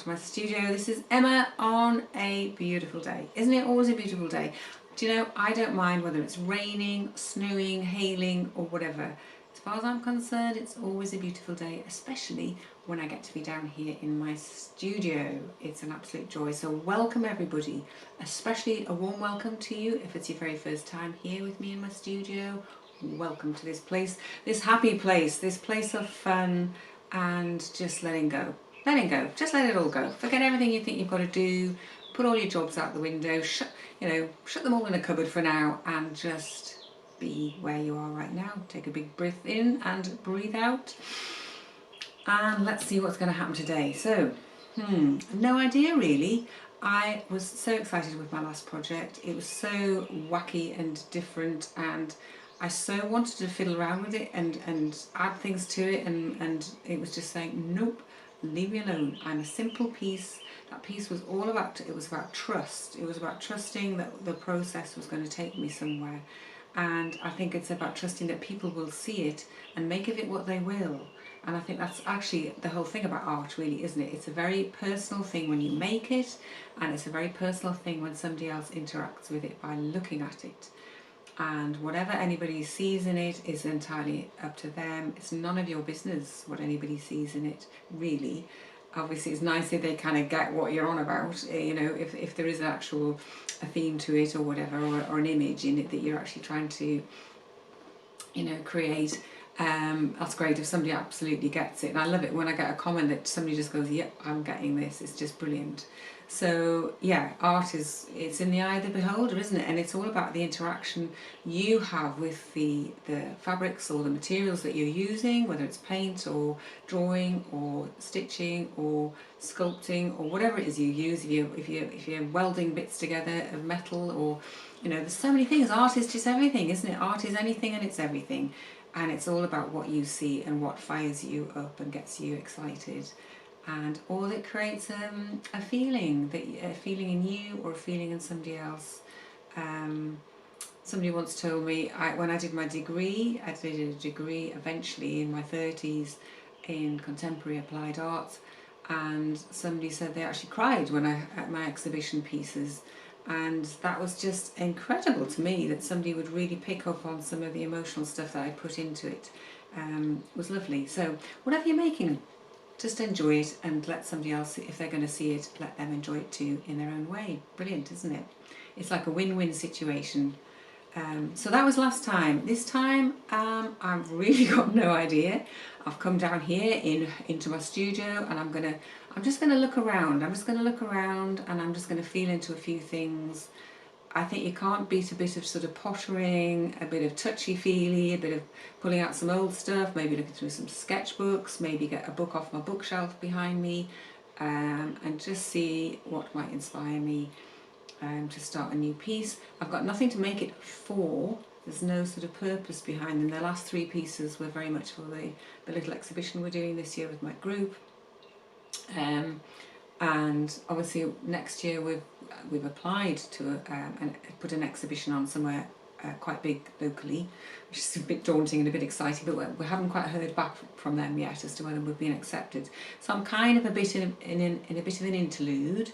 to my studio. This is Emma on a beautiful day. Isn't it always a beautiful day? Do you know, I don't mind whether it's raining, snowing, hailing or whatever. As far as I'm concerned, it's always a beautiful day, especially when I get to be down here in my studio. It's an absolute joy. So welcome everybody, especially a warm welcome to you if it's your very first time here with me in my studio. Welcome to this place, this happy place, this place of fun and just letting go. Just let it all go. Forget everything you think you've got to do. Put all your jobs out the window. Shut them all in a cupboard for now and just be where you are right now. Take a big breath in and breathe out. And let's see what's going to happen today. So, no idea really. I was so excited with my last project. It was so wacky and different, and I so wanted to fiddle around with it and add things to it, and it was just saying, nope, leave me alone. I'm a simple piece. That piece was all about, it was about trust. It was about trusting that the process was going to take me somewhere. And I think it's about trusting that people will see it and make of it what they will. And I think that's actually the whole thing about art, really, isn't it? It's a very personal thing when you make it, and it's a very personal thing when somebody else interacts with it by looking at it. And whatever anybody sees in it is entirely up to them. It's none of your business what anybody sees in it, really. Obviously it's nice if they kind of get what you're on about, you know, if there is an actual a theme to it or whatever, or an image in it that you're actually trying to, you know, create. That's great if somebody absolutely gets it, and I love it when I get a comment that somebody just goes, yep, I'm getting this. It's just brilliant. So yeah, art it's in the eye of the beholder, isn't it? And it's all about the interaction you have with the fabrics or the materials that you're using, whether it's paint or drawing or stitching or sculpting or whatever it is you use. If you're welding bits together of metal, or you know, there's so many things. Art is just everything, isn't it? Art is anything and it's everything. And it's all about what you see and what fires you up and gets you excited, and all that creates a feeling in you or a feeling in somebody else. Somebody once told me, when I did my degree, I did a degree eventually in my 30s in contemporary applied arts, and somebody said they actually cried when at my exhibition pieces. And that was just incredible to me, that somebody would really pick up on some of the emotional stuff that I put into it. It was lovely. So whatever you're making, just enjoy it and let somebody else, if they're going to see it, let them enjoy it too in their own way. Brilliant, isn't it? It's like a win-win situation. So that was last time. This time I've really got no idea. I've come down here into my studio, and I'm just gonna look around. I'm just gonna look around and I'm just gonna feel into a few things. I think you can't beat a bit of sort of pottering, a bit of touchy-feely, a bit of pulling out some old stuff, maybe looking through some sketchbooks, maybe get a book off my bookshelf behind me, and just see what might inspire me to start a new piece. I've got nothing to make it for. There's no sort of purpose behind them. The last three pieces were very much for the little exhibition we're doing this year with my group. And obviously next year we've applied to and put an exhibition on somewhere quite big locally, which is a bit daunting and a bit exciting, but we haven't quite heard back from them yet as to whether we've been accepted. So I'm kind of a bit in a bit of an interlude.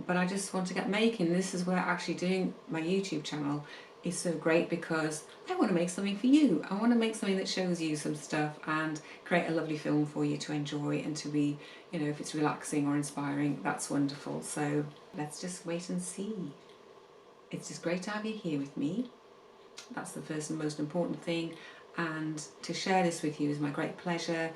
But I just want to get making. This is where actually doing my YouTube channel is so great, because I want to make something for you. I want to make something that shows you some stuff and create a lovely film for you to enjoy and to be, you know, if it's relaxing or inspiring, that's wonderful. So let's just wait and see. It's just great to have you here with me. That's the first and most important thing, and to share this with you is my great pleasure.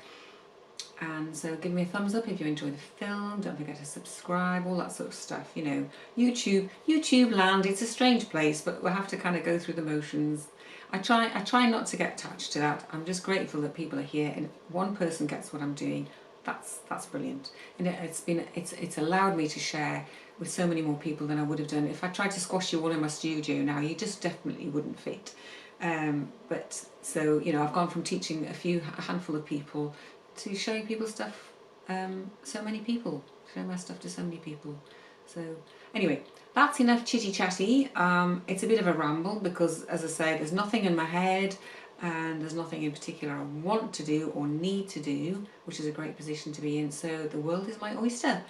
And so give me a thumbs up if you enjoy the film, don't forget to subscribe, all that sort of stuff, you know. YouTube land, it's a strange place, but we'll have to kind of go through the motions. I try not to get attached to that. I'm just grateful that people are here, and if one person gets what I'm doing, that's brilliant. And it's allowed me to share with so many more people than I would have done. If I tried to squash you all in my studio now, you just definitely wouldn't fit. But so, you know, I've gone from teaching a handful of people to showing people stuff, so many people, showing my stuff to so many people. So anyway, that's enough chitty chatty. It's a bit of a ramble because, as I say, there's nothing in my head. and there's nothing in particular I want to do or need to do, which is a great position to be in. So the world is my oyster.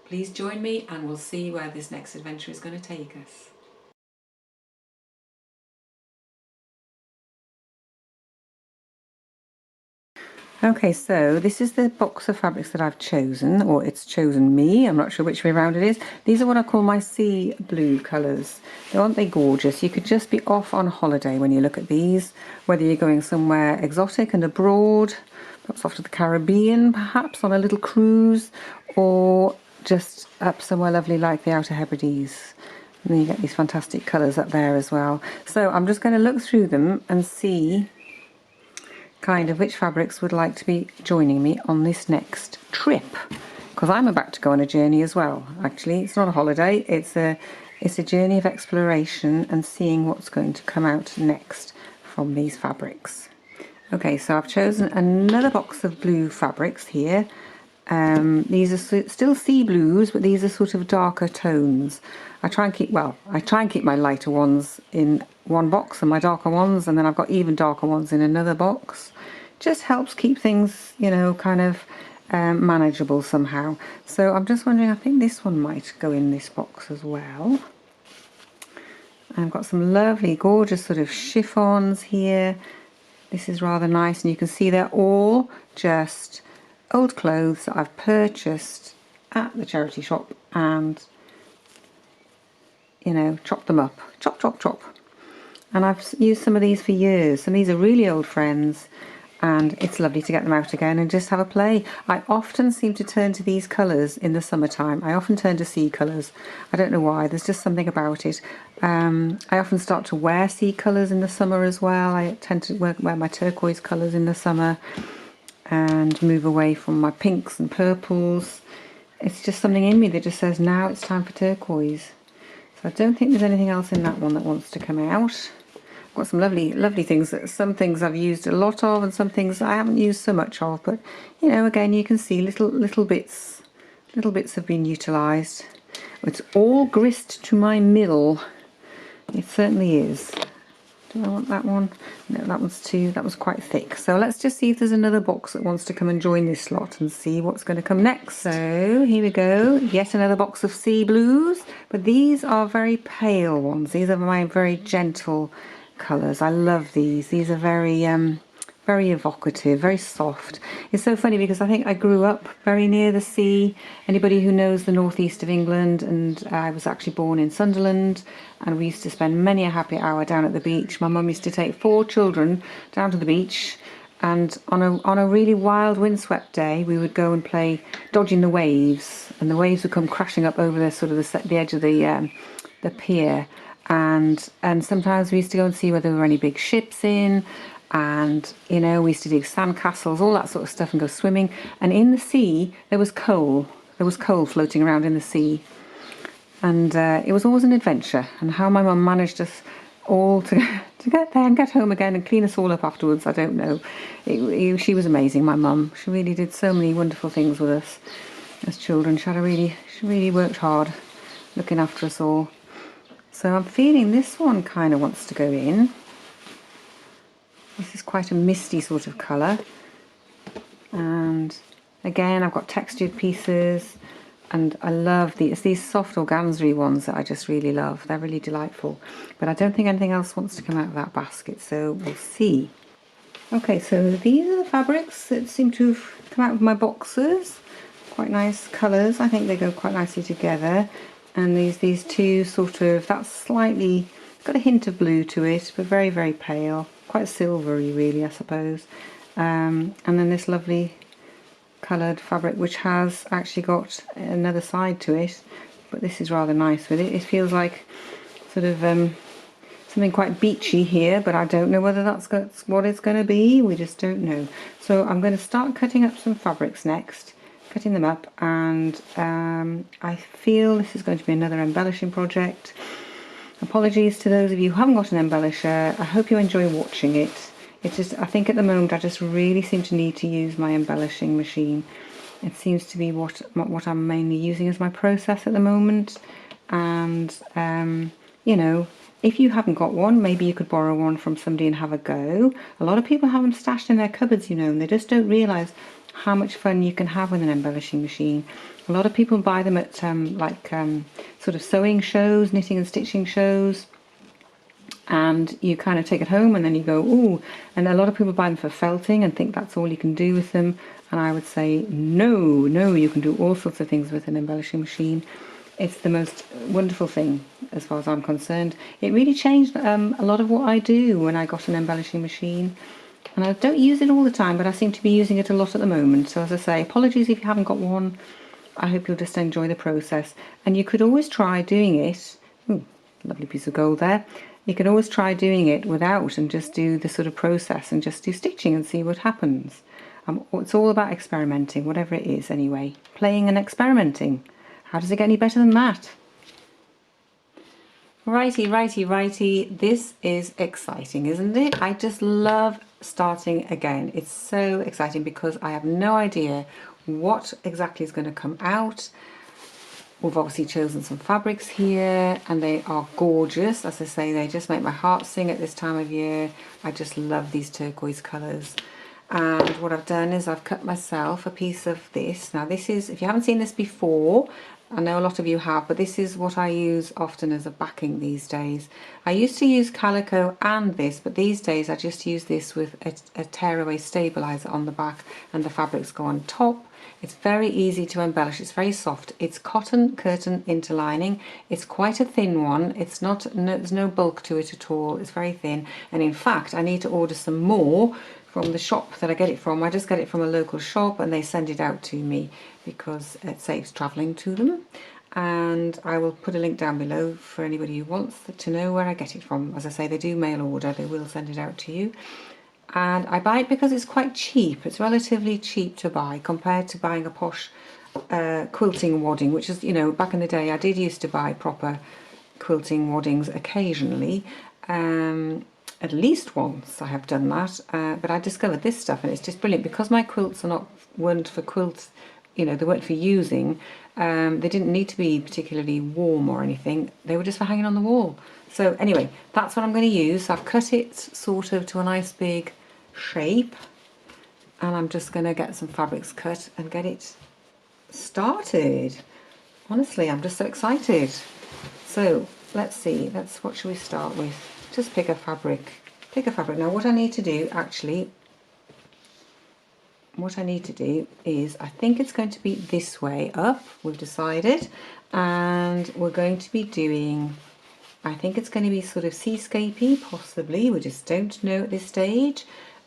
Please join me and we'll see where this next adventure is going to take us. Okay, so this is the box of fabrics that I've chosen, or it's chosen me. I'm not sure which way around it is. These are what I call my sea blue colours. Aren't they gorgeous? You could just be off on holiday when you look at these, whether you're going somewhere exotic and abroad, perhaps off to the Caribbean, perhaps on a little cruise, or just up somewhere lovely like the Outer Hebrides. And then you get these fantastic colours up there as well. So I'm just going to look through them and see kind of which fabrics would like to be joining me on this next trip, because I'm about to go on a journey as well. Actually, it's not a holiday, it's a journey of exploration and seeing what's going to come out next from these fabrics. Okay, so I've chosen another box of blue fabrics here. These are still sea blues, but these are sort of darker tones. I try and keep my lighter ones in one box and my darker ones, and then I've got even darker ones in another box. Just helps keep things, you know, kind of manageable somehow. So I'm just wondering, I think this one might go in this box as well. I've got some lovely, gorgeous sort of chiffons here. This is rather nice, and you can see they're all just old clothes that I've purchased at the charity shop and, you know, chopped them up. Chop, chop, chop. And I've used some of these for years. Some of these are really old friends, and it's lovely to get them out again and just have a play. I often seem to turn to these colours in the summertime. I often turn to sea colours. I don't know why, there's just something about it. I often start to wear sea colours in the summer as well. I tend to wear my turquoise colours in the summer and move away from my pinks and purples. It's just something in me that just says now it's time for turquoise. So I don't think there's anything else in that one that wants to come out. I've got some lovely things. Some things I've used a lot of and some things I haven't used so much of, but you know, again, you can see little bits have been utilised. It's all grist to my mill. It certainly is. Do I want that one? No, that was quite thick. So let's just see if there's another box that wants to come and join this lot and see what's going to come next. So here we go, yet another box of sea blues, but these are very pale ones. These are my very gentle colours. I love these. These are very very evocative, very soft. It's so funny because I think I grew up very near the sea. Anybody who knows the northeast of England, and I was actually born in Sunderland, and we used to spend many a happy hour down at the beach. My mum used to take 4 children down to the beach, and on a really wild windswept day we would go and play dodging the waves, and the waves would come crashing up over the edge of the pier, and sometimes we used to go and see whether there were any big ships in. And you know, we used to dig sandcastles, all that sort of stuff, and go swimming. And in the sea there was coal floating around in the sea, and it was always an adventure. And how my mum managed us all to get there and get home again and clean us all up afterwards, I don't know. She was amazing, my mum. She really did so many wonderful things with us as children. She really worked hard looking after us all. So I'm feeling this one kind of wants to go in. This is quite a misty sort of colour, and again I've got textured pieces, and I love these soft organza ones that I just really love. They're really delightful, but I don't think anything else wants to come out of that basket, so we'll see. Okay, so these are the fabrics that seem to have come out of my boxes. Quite nice colours. I think they go quite nicely together. And these two sort of, that's slightly got a hint of blue to it, but very, very pale. Quite silvery really, I suppose. And then this lovely coloured fabric which has actually got another side to it, but this is rather nice with it. It feels like sort of something quite beachy here, but I don't know whether that's what it's going to be. We just don't know. So I'm going to start cutting up some fabrics next, cutting them up, and I feel this is going to be another embellishing project. Apologies to those of you who haven't got an embellisher. I hope you enjoy watching it. It's just, I think at the moment I just really seem to need to use my embellishing machine. It seems to be what I'm mainly using as my process at the moment, and you know, If you haven't got one, maybe you could borrow one from somebody and have a go. A lot of people have them stashed in their cupboards, you know, and they just don't realise how much fun you can have with an embellishing machine. A lot of people buy them at sort of sewing shows, knitting and stitching shows, and you kind of take it home and then you go, ooh, and a lot of people buy them for felting and think that's all you can do with them. And I would say, no, you can do all sorts of things with an embellishing machine. It's the most wonderful thing as far as I'm concerned. It really changed a lot of what I do when I got an embellishing machine. And I don't use it all the time, but I seem to be using it a lot at the moment. So as I say, apologies if you haven't got one. I hope you'll just enjoy the process. And you could always try doing it. Ooh, lovely piece of gold there. You can always try doing it without and just do the sort of process and just do stitching and see what happens. It's all about experimenting, whatever it is anyway. Playing and experimenting. How does it get any better than that? Righty. This is exciting, isn't it? I just love starting again. It's so exciting because I have no idea what exactly is going to come out. We've obviously chosen some fabrics here and they are gorgeous. As I say, they just make my heart sing at this time of year. I just love these turquoise colours. And what I've done is I've cut myself a piece of this. Now this is, if you haven't seen this before, I know a lot of you have, but this is what I use often as a backing these days. I used to use calico and this, but these days I just use this with a tearaway stabiliser on the back and the fabrics go on top. It's very easy to embellish, it's very soft. It's cotton curtain interlining. It's quite a thin one. It's not, there's no bulk to it at all. It's very thin. And in fact, I need to order some more from the shop that I get it from. I just get it from a local shop and they send it out to me because it saves travelling to them. And I will put a link down below for anybody who wants to know where I get it from. As I say, they do mail order, they will send it out to you. And I buy it because it's quite cheap. It's relatively cheap to buy compared to buying a posh quilting wadding, which is, you know, back in the day I did used to buy proper quilting waddings occasionally. At least once I have done that, but I discovered this stuff and it's just brilliant because my quilts weren't for quilts, you know, they weren't for using. They didn't need to be particularly warm or anything. They were just for hanging on the wall. So anyway, that's what I'm going to use. I've cut it sort of to a nice big shape and I'm just going to get some fabrics cut and get it started. Honestly, I'm just so excited. So let's see, what should we start with? Just pick a fabric. Now what I need to do actually, is, I think it's going to be this way up, we've decided, and we're going to be doing, I think it's going to be sort of seascapey, possibly, we just don't know at this stage.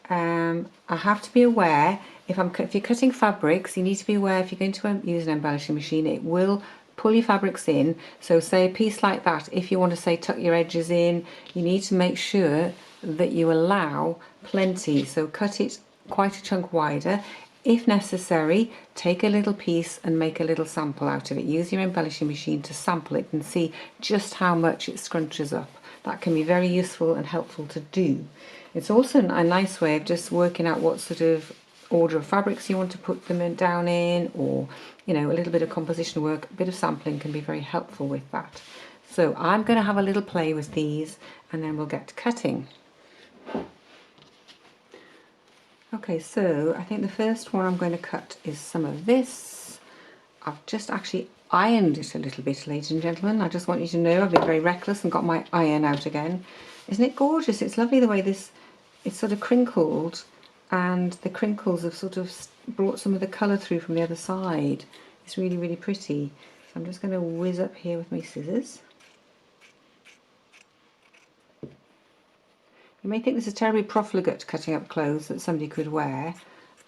I have to be aware, if you're cutting fabrics, you need to be aware if you're going to use an embellishing machine, it will pull your fabrics in. So say a piece like that, if you want to say tuck your edges in, you need to make sure that you allow plenty. So cut it quite a chunk wider. If necessary, take a little piece and make a little sample out of it. Use your embellishing machine to sample it and see just how much it scrunches up. That can be very useful and helpful to do. It's also a nice way of just working out what sort of order of fabrics you want to put them down in, or, you know, a little bit of composition work, a bit of sampling can be very helpful with that. So I'm going to have a little play with these and then we'll get to cutting. Okay, so I think the first one I'm going to cut is some of this. I've just actually ironed it a little bit, ladies and gentlemen. I just want you to know I've been very reckless and got my iron out again. Isn't it gorgeous? It's lovely the way it's sort of crinkled, and the crinkles have sort of brought some of the colour through from the other side. It's really, really pretty. So I'm just going to whiz up here with my scissors. You may think this is terribly profligate cutting up clothes that somebody could wear,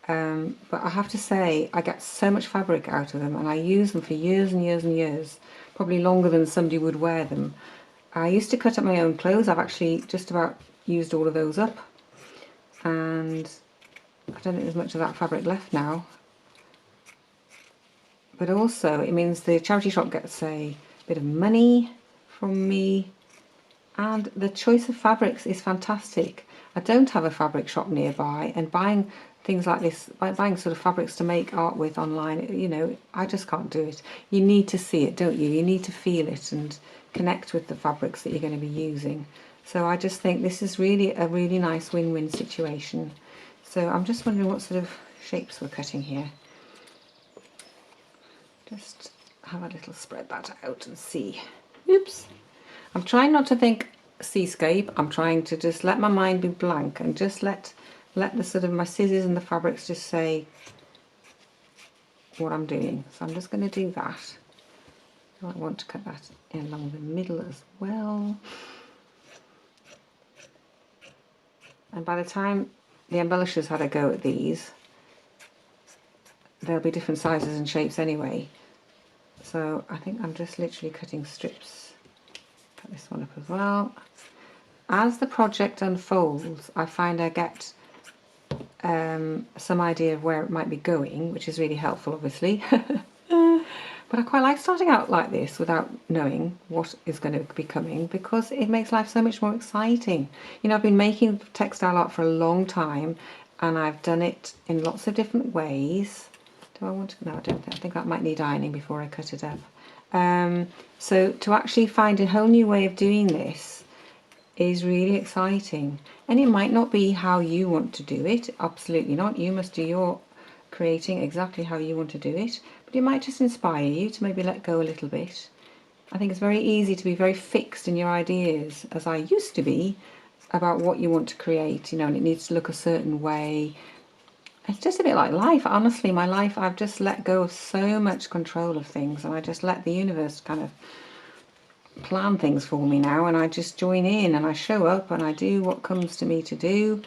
but I have to say I get so much fabric out of them and I use them for years and years and years, probably longer than somebody would wear them. I used to cut up my own clothes. I've actually just about used all of those up, and I don't think there's much of that fabric left now. But also it means the charity shop gets a bit of money from me, and the choice of fabrics is fantastic. I don't have a fabric shop nearby, and buying things like this, buying sort of fabrics to make art with online, you know, I just can't do it. You need to see it, don't you? You need to feel it and connect with the fabrics that you're going to be using. So I just think this is really a really nice win-win situation. So I'm just wondering what sort of shapes we're cutting here. Just have a little spread that out and see. Oops. I'm trying not to think seascape. I'm trying to just let my mind be blank and just let the sort of my scissors and the fabrics just say what I'm doing. So I'm just going to do that. I want to cut that in along the middle as well. And by the time the embellishers had a go at these, there'll be different sizes and shapes anyway. So I think I'm just literally cutting strips. Cut this one up as well. As the project unfolds, I find I get some idea of where it might be going, which is really helpful, obviously. But I quite like starting out like this without knowing what is going to be coming, because it makes life so much more exciting. You know, I've been making textile art for a long time, and I've done it in lots of different ways. Do I want to? No, I don't. I think that might need ironing before I cut it up. So to actually find a whole new way of doing this is really exciting, and it might not be how you want to do it. Absolutely not. You must do your creating exactly how you want to do it, but it might just inspire you to maybe let go a little bit. I think it's very easy to be very fixed in your ideas, as I used to be, about what you want to create, you know, and it needs to look a certain way. It's just a bit like life. Honestly, my life, I've just let go of so much control of things, and I just let the universe kind of plan things for me now, and I just join in and I show up and I do what comes to me to do,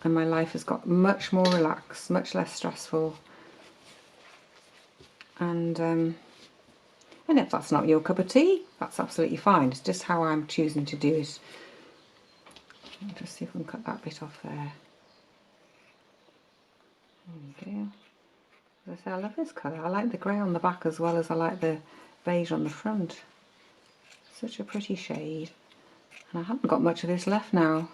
and my life has got much more relaxed, much less stressful. And if that's not your cup of tea, that's absolutely fine. It's just how I'm choosing to do it. I'll just see if we can cut that bit off there. There we go. As I say, I love this colour. I like the grey on the back as well as I like the beige on the front. Such a pretty shade. And I haven't got much of this left now.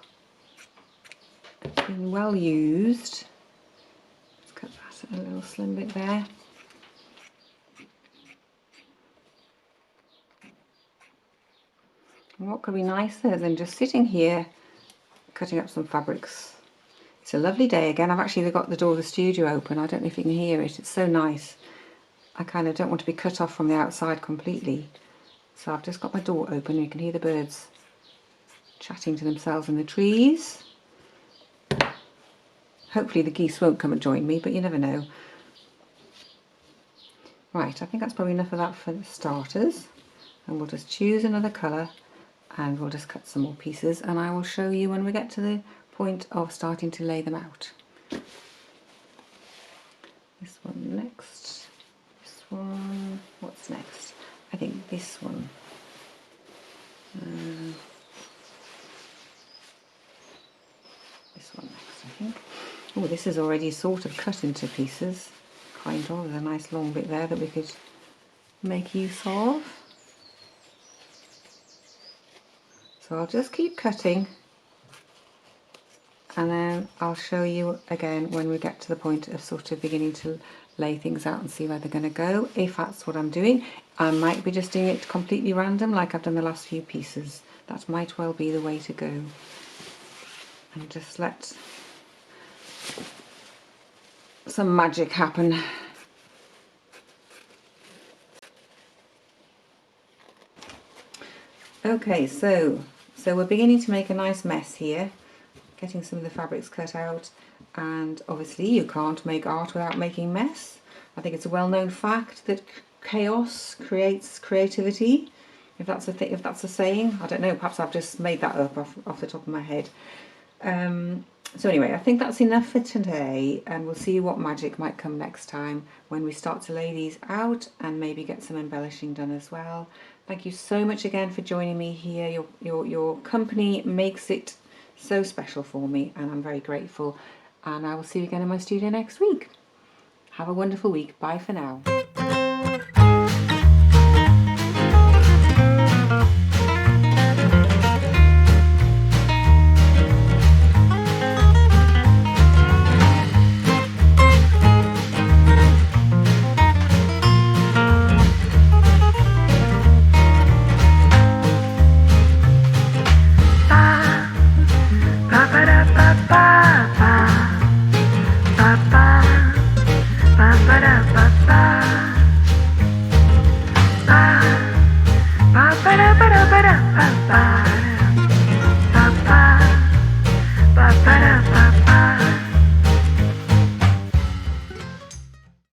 It's been well used. Let's cut that a little slim bit there. And what could be nicer than just sitting here cutting up some fabrics? It's a lovely day again. I've actually got the door of the studio open. I don't know if you can hear it. It's so nice. I kind of don't want to be cut off from the outside completely. So I've just got my door open. You can hear the birds chatting to themselves in the trees. Hopefully the geese won't come and join me, but you never know. Right, I think that's probably enough of that for the starters. And we'll just choose another colour and we'll just cut some more pieces, and I will show you when we get to the point of starting to lay them out. This one next. This one. What's next? I think this one. This one next, I think. Oh, this is already sort of cut into pieces. Kind of. There's a nice long bit there that we could make use of. So I'll just keep cutting, and then I'll show you again when we get to the point of sort of beginning to lay things out and see where they're going to go, if that's what I'm doing. I might be just doing it completely random like I've done the last few pieces. That might well be the way to go. And just let some magic happen. Okay, so we're beginning to make a nice mess here, getting some of the fabrics cut out, and obviously you can't make art without making mess. I think it's a well-known fact that chaos creates creativity, if that's a saying. I don't know, perhaps I've just made that up off the top of my head. So anyway, I think that's enough for today, and we'll see what magic might come next time when we start to lay these out and maybe get some embellishing done as well. Thank you so much again for joining me here. Your company makes it so special for me, and I'm very grateful. And I will see you again in my studio next week. Have a wonderful week. Bye for now.